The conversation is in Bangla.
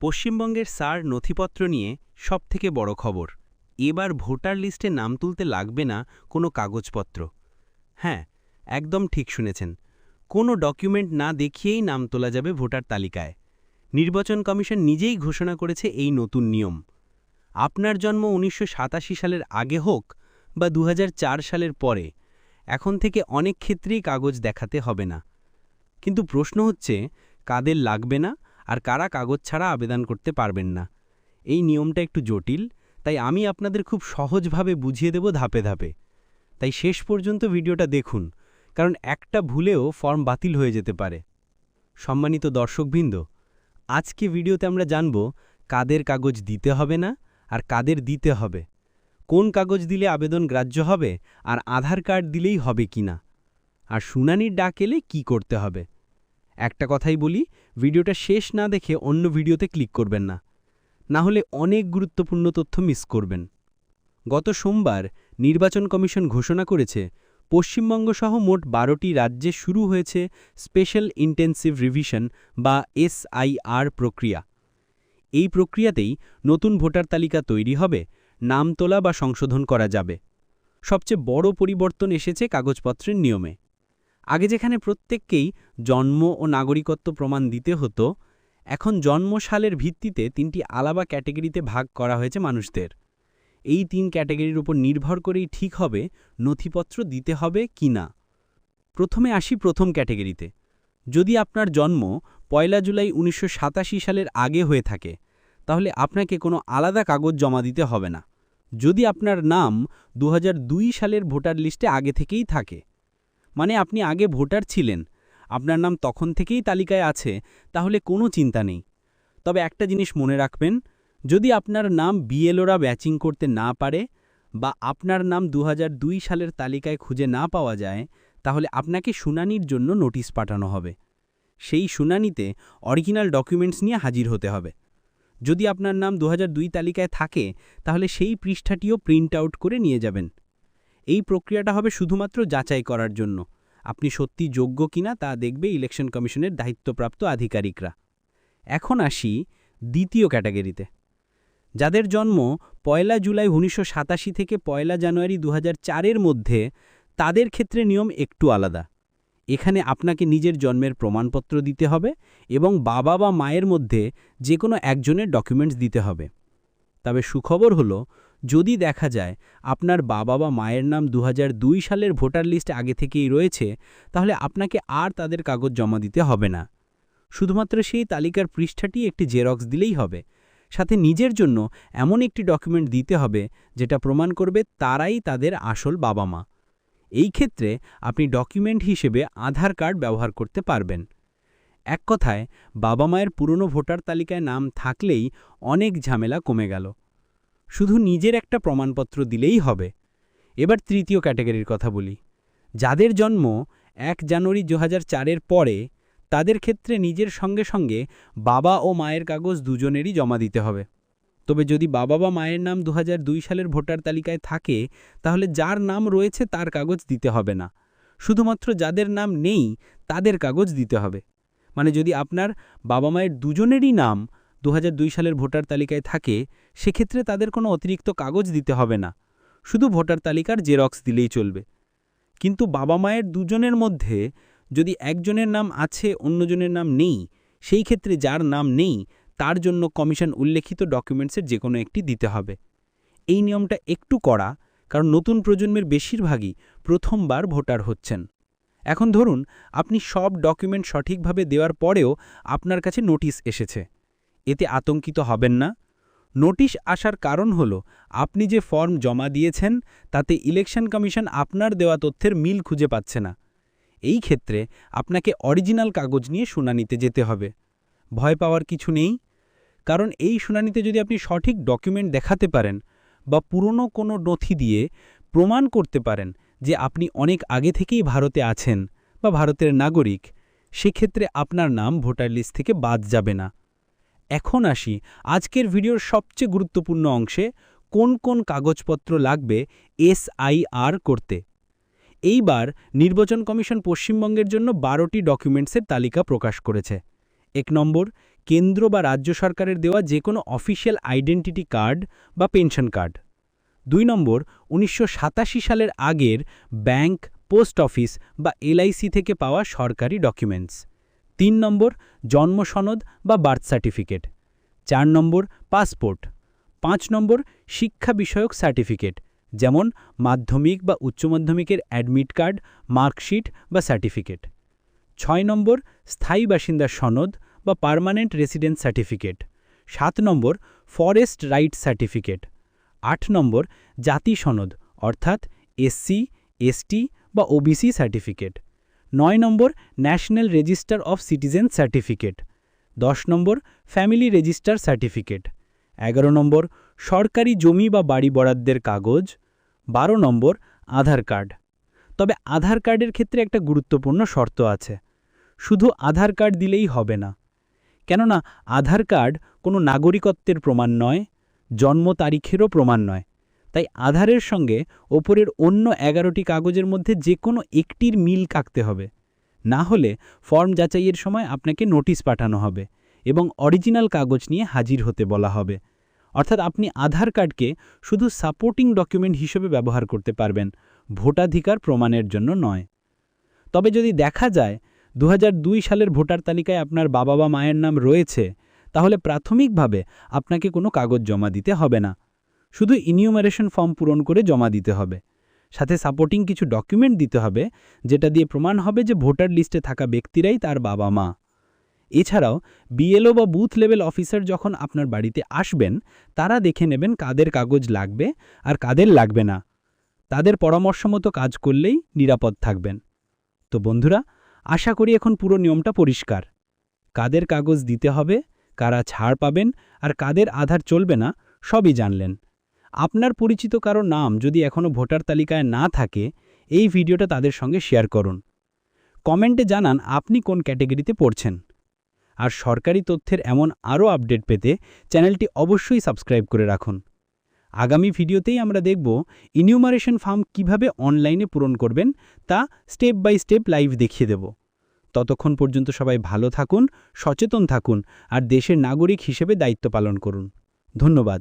পশ্চিমবঙ্গের সার নথিপত্র নিয়ে সবথেকে বড় খবর। এবার ভোটার লিস্টে নাম তুলতে লাগবে না কোনো কাগজপত্র। হ্যাঁ, একদম ঠিক শুনেছেন। কোনো ডকুমেন্ট না দেখিয়েই নাম তোলা যাবে ভোটার তালিকায়। নির্বাচন কমিশন নিজেই ঘোষণা করেছে এই নতুন নিয়ম। আপনার জন্ম ১৯৮৭ সালের আগে হোক বা ২০০৪ সালের পরে, এখন থেকে অনেক ক্ষেত্রেই কাগজ দেখাতে হবে না। কিন্তু প্রশ্ন হচ্ছে, কাদের লাগবে না আর কারা কাগজ ছাড়া আবেদন করতে পারবেন না। এই নিয়মটা একটু জটিল, তাই আমি আপনাদের খুব সহজভাবে বুঝিয়ে দেব ধাপে ধাপে। তাই শেষ পর্যন্ত ভিডিওটা দেখুন, কারণ একটা ভুলেও ফর্ম বাতিল হয়ে যেতে পারে। সম্মানিত দর্শকবৃন্দ, আজকে ভিডিওতে আমরা জানব কাদের কাগজ দিতে হবে না আর কাদের দিতে হবে, কোন কাগজ দিলে আবেদন গ্রাহ্য হবে আর আধার কার্ড দিলেই হবে কিনা, আর শুনানির ডাক এলে কী করতে হবে। একটা কথাই বলি, ভিডিওটা শেষ না দেখে অন্য ভিডিওতে ক্লিক করবেন না, না হলে অনেক গুরুত্বপূর্ণ তথ্য মিস করবেন। গত সোমবার নির্বাচন কমিশন ঘোষণা করেছে, পশ্চিমবঙ্গসহ মোট ১২টি রাজ্যে শুরু হয়েছে স্পেশাল ইন্টেনসিভ রিভিশন বা এসআইআর প্রক্রিয়া। এই প্রক্রিয়াতেই নতুন ভোটার তালিকা তৈরি হবে, নাম তোলা বা সংশোধন করা যাবে। সবচেয়ে বড় পরিবর্তন এসেছে কাগজপত্রের নিয়মে। আগে যেখানে প্রত্যেককেই জন্ম ও নাগরিকত্ব প্রমাণ দিতে হতো, এখন জন্মসালের ভিত্তিতে ৩টি আলাদা ক্যাটেগরিতে ভাগ করা হয়েছে মানুষদের। এই ৩ ক্যাটেগরির উপর নির্ভর করেই ঠিক হবে নথিপত্র দিতে হবে কি না। প্রথমে আসি প্রথম ক্যাটেগরিতে। যদি আপনার জন্ম ১ জুলাই ১৯৮৭ সালের আগে হয়ে থাকে, তাহলে আপনাকে কোনো আলাদা কাগজ জমা দিতে হবে না। যদি আপনার নাম ২০০২ সালের ভোটার লিস্টে আগে থেকেই থাকে, মানে আপনি আগে ভোটার ছিলেন, আপনার নাম তখন থেকেই তালিকায় আছে, তাহলে কোনো চিন্তা নেই। তবে একটা জিনিস মনে রাখবেন, যদি আপনার নাম বিএলওরা ম্যাচিং করতে না পারে বা আপনার নাম ২০০২ সালের তালিকায় খুঁজে না পাওয়া যায়, তাহলে আপনাকে শুনানির জন্য নোটিশ পাঠানো হবে। সেই শুনানিতে অরিজিনাল ডকুমেন্টস নিয়ে হাজির হতে হবে। যদি আপনার নাম ২০০২ তালিকায় থাকে, তাহলে সেই পৃষ্ঠাটিও প্রিন্ট আউট করে নিয়ে যাবেন। এই প্রক্রিয়াটা হবে শুধুমাত্র যাচাই করার জন্য আপনি সত্যি যোগ্য কিনা তা দেখবে ইলেকশন কমিশনের দায়িত্বপ্রাপ্ত আধিকারিকরা। এখন আসি দ্বিতীয় ক্যাটাগরিতে। যাদের জন্ম ১ জুলাই ১৯৮৭ থেকে ১ জানুয়ারি ২০০৪-এর মধ্যে, তাদের ক্ষেত্রে নিয়ম একটু আলাদা। এখানে আপনাকে নিজের জন্মের প্রমাণপত্র দিতে হবে এবং বাবা বা মায়ের মধ্যে যে কোনো একজনের ডকুমেন্টস দিতে হবে। তবে সুখবর হলো, যদি দেখা যায় আপনার বাবা বা মায়ের নাম ২০০২ সালের ভোটার লিস্টে আগে থেকেই রয়েছে, তাহলে আপনাকে আর তাদের কাগজ জমা দিতে হবে না। শুধুমাত্র সেই তালিকার পৃষ্ঠাটি একটি জেরক্স দিলেই হবে। সাথে নিজের জন্য এমন একটি ডকুমেন্ট দিতে হবে যেটা প্রমাণ করবে তারাই তাদের আসল বাবা মা। এই ক্ষেত্রে আপনি ডকুমেন্ট হিসেবে আধার কার্ড ব্যবহার করতে পারবেন। এক কথায়, বাবা মায়ের পুরনো ভোটার তালিকায় নাম থাকলেই অনেক ঝামেলা কমে গেল। শুধু নিজের একটা প্রমাণপত্র দিলেই হবে। এবার তৃতীয় ক্যাটাগরির কথা বলি। যাদের জন্ম ১ জানুয়ারি ২০০৪-এর পরে, তাদের ক্ষেত্রে নিজের সঙ্গে সঙ্গে বাবা ও মায়ের কাগজ দুজনেরই জমা দিতে হবে। তবে যদি বাবা বা মায়ের নাম ২০০২ সালের ভোটার তালিকায় থাকে, তাহলে যার নাম রয়েছে তার কাগজ দিতে হবে না। শুধুমাত্র যাদের নাম নেই তাদের কাগজ দিতে হবে। মানে যদি আপনার বাবা মায়ের দুজনেরই নাম ২০০২ সালের ভোটার তালিকায় থাকে, সেক্ষেত্রে তাদের কোনো অতিরিক্ত কাগজ দিতে হবে না, শুধু ভোটার তালিকার জেরক্স দিলেই চলবে। কিন্তু বাবা মায়ের দুজনের মধ্যে যদি একজনের নাম আছে অন্যজনের নাম নেই, সেই ক্ষেত্রে যার নাম নেই তার জন্য কমিশন উল্লেখিত ডকুমেন্টসের যে কোনো একটি দিতে হবে। এই নিয়মটা একটু কড়া, কারণ নতুন প্রজন্মের বেশিরভাগই প্রথমবার ভোটার হচ্ছেন। এখন ধরুন আপনি সব ডকুমেন্ট সঠিকভাবে দেওয়ার পরেও আপনার কাছে নোটিশ এসেছে। এতে আতঙ্কিত হবেন না। নোটিশ আসার কারণ হলো, আপনি যে ফর্ম জমা দিয়েছেন তাতে ইলেকশন কমিশন আপনার দেওয়া তথ্যের মিল খুঁজে পাচ্ছে না। এই ক্ষেত্রে আপনাকে অরিজিনাল কাগজ নিয়ে শুনানিতে যেতে হবে। ভয় পাওয়ার কিছু নেই, কারণ এই শুনানিতে যদি আপনি সঠিক ডকুমেন্ট দেখাতে পারেন বা পুরনো কোনো নথি দিয়ে প্রমাণ করতে পারেন যে আপনি অনেক আগে থেকেই ভারতে আছেন বা ভারতের নাগরিক, সেক্ষেত্রে আপনার নাম ভোটার লিস্ট থেকে বাদ যাবে না। এখন আসি আজকের ভিডিওর সবচেয়ে গুরুত্বপূর্ণ অংশে, কোন কোন কাগজপত্র লাগবে এসআইআর করতে। এইবার নির্বাচন কমিশন পশ্চিমবঙ্গের জন্য ১২টি ডকুমেন্টসের তালিকা প্রকাশ করেছে। ১ নম্বর, কেন্দ্র বা রাজ্য সরকারের দেওয়া যে কোনো অফিসিয়াল আইডেন্টিটি কার্ড বা পেনশন কার্ড। 2 নম্বর 1987 সালের আগের ব্যাংক, পোস্ট অফিস বা এলআইসি থেকে পাওয়া সরকারি ডকুমেন্টস। 3 নম্বর জন্ম সনদ বা বার্থ সার্টিফিকেট। 4 নম্বর পাসপোর্ট। 5 নম্বর শিক্ষা বিষয়ক সার্টিফিকেট, যেমন মাধ্যমিক বা উচ্চ মাধ্যমিকের অ্যাডমিট কার্ড, মার্কশিট বা সার্টিফিকেট। 6 নম্বর স্থায়ী বাসিন্দার সনদ বা পার্মানেন্ট রেসিডেন্স সার্টিফিকেট। 7 নম্বর ফরেস্ট রাইট সার্টিফিকেট। 8 নম্বর জাতি সনদ, অর্থাৎ এসসি, এসটি বা OBC certificate. 9 number national register of citizen certificate. 10 number family register certificate. 11 নম্বর সরকারি জমি বা বাড়ি বরাদ্দের কাগজ। 12 নম্বর আধার কার্ড। তবে আধার কার্ডের ক্ষেত্রে একটা গুরুত্বপূর্ণ শর্ত আছে। শুধু আধার কার্ড দিলেই হবে না, কেননা আধার কার্ড কোনো নাগরিকত্বের প্রমাণ নয়, জন্ম তারিখেরও প্রমাণ নয়। তাই আধারের সঙ্গে ওপরের অন্য 11টি কাগজের মধ্যে যে কোনো একটির মিল কাটতে হবে। না হলে ফর্ম যাচাইয়ের সময় আপনাকে নোটিশ পাঠানো হবে এবং অরিজিনাল কাগজ নিয়ে হাজির হতে বলা হবে। অর্থাৎ আপনি আধার কার্ডকে শুধু সাপোর্টিং ডকুমেন্ট হিসেবে ব্যবহার করতে পারবেন, ভোটাধিকার প্রমাণের জন্য নয়। তবে যদি দেখা যায় 2002 সালের ভোটার তালিকায় আপনার বাবা বা মায়ের নাম রয়েছে, তাহলে প্রাথমিকভাবে আপনাকে কোনো কাগজ জমা দিতে হবে না, শুধু ইনিউমারেশন ফর্ম পূরণ করে জমা দিতে হবে। সাথে সাপোর্টিং কিছু ডকুমেন্ট দিতে হবে, যেটা দিয়ে প্রমাণ হবে যে ভোটার লিস্টে থাকা ব্যক্তিরাই তার বাবা মা। এছাড়াও বিএলও বা বুথ লেভেল অফিসার যখন আপনার বাড়িতে আসবেন, তারা দেখে নেবেন কাদের কাগজ লাগবে আর কাদের লাগবে না। তাদের পরামর্শ মতো কাজ করলেই নিরাপদ থাকবেন। তো বন্ধুরা, আশা করি এখন পুরো নিয়মটা পরিষ্কার। কাদের কাগজ দিতে হবে, কারা ছাড় পাবেন আর কাদের আধার চলবে না, সবই জানলেন। আপনার পরিচিত কারো নাম যদি এখনও ভোটার তালিকায় না থাকে, এই ভিডিওটা তাদের সঙ্গে শেয়ার করুন। কমেন্টে জানান আপনি কোন ক্যাটাগরিতে পড়ছেন। আর সরকারি তথ্যের এমন আরও আপডেট পেতে চ্যানেলটি অবশ্যই সাবস্ক্রাইব করে রাখুন। আগামী ভিডিওতেই আমরা দেখব ইনিউমারেশন ফর্ম কিভাবে অনলাইনে পূরণ করবেন, তা স্টেপ বাই স্টেপ লাইভ দেখিয়ে দেব। ততক্ষণ পর্যন্ত সবাই ভালো থাকুন, সচেতন থাকুন আর দেশের নাগরিক হিসেবে দায়িত্ব পালন করুন। ধন্যবাদ।